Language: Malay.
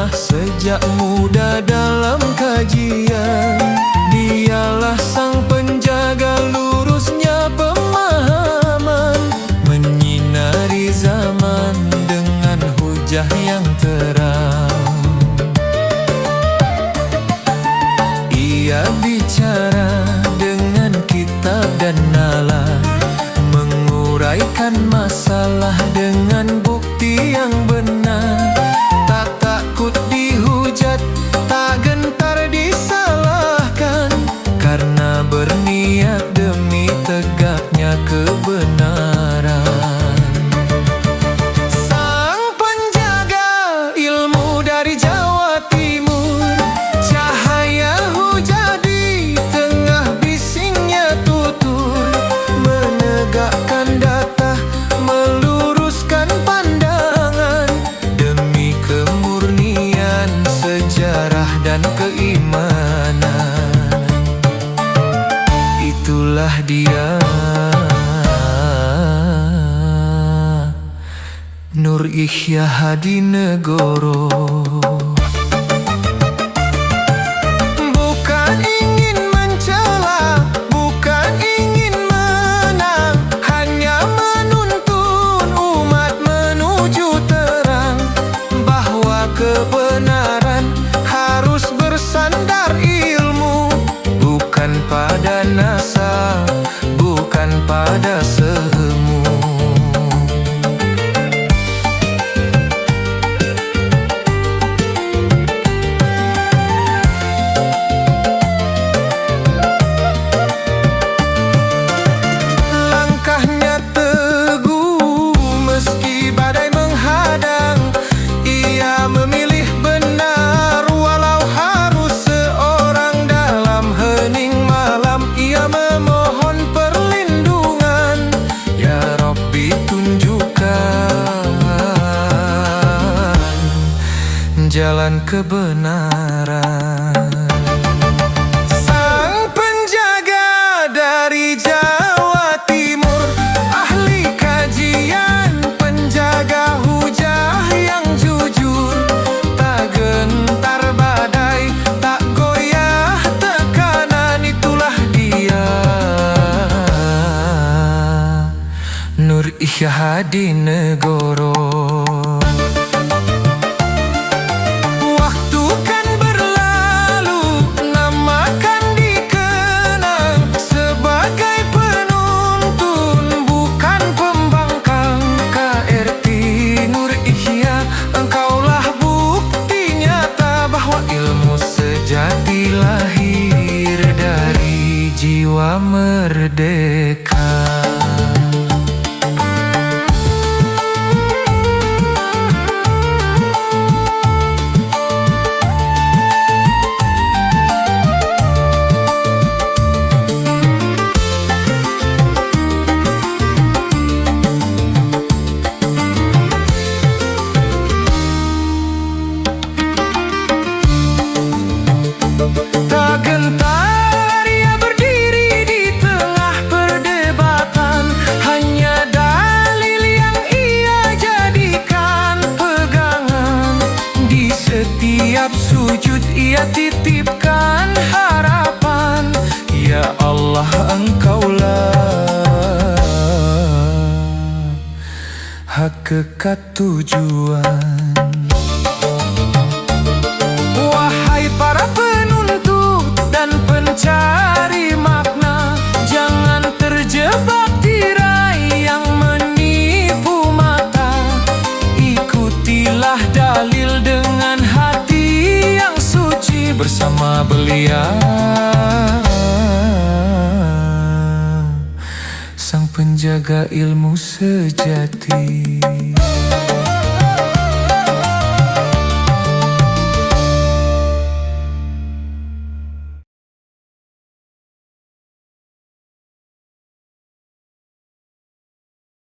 lemah sejak muda dalam kajian. Dialah sang penjaga lurusnya pemahaman, menyinari zaman dengan hujah yang terang. Ia bicara dengan kitab dan nalar, menguraikan masalah dengan bukti yang benar. Tak takut dihujat, tak gentar disalahkan, karena berniat demi tegaknya kebenaran. Sang penjaga ilmu dari Jawa Timur, cahaya hujah di tengah bisingnya tutur, menegakkan data, meluruskan pandangan, demi kemurnian sejarah dan keimanan. Itulah dia, Nur Ihya Hadinegoro. Bukan ingin mencela, bukan ingin menang, hanya menuntun umat menuju terang, bahwa kebenaran harus bersandar ilmu, bukan pada nasab, bukan pada semu. Langkahnya teguh meski badai menghadang, ia memilih benar walau harus seorang. Dalam hening malam ia memohon perlindungan, ya Rabbi tunjukkan jalan kebenaran. Sang penjaga dari Jawa Timur, ahli kajian, penjaga hujah yang jujur, tak gentar badai, tak goyah tekanan. Itulah dia, Nur Ihya Hadinegoro. Waktu kan berlalu, nama kan dikenang sebagai penuntun, bukan pembangkang. KRT Nur Ihya, engkaulah bukti nyata bahwa ilmu sejati lahir dari jiwa merdeka. Tak gentar ia berdiri di tengah perdebatan, hanya dalil yang ia jadikan pegangan. Di setiap sujud ia titipkan harapan, ya Allah engkaulah hakikat tujuan. Wahai para penuntut dan pencari makna, jangan terjebak tirai yang menipu mata. Ikutilah dalil dengan hati yang suci, bersama beliau sang penjaga ilmu sejati.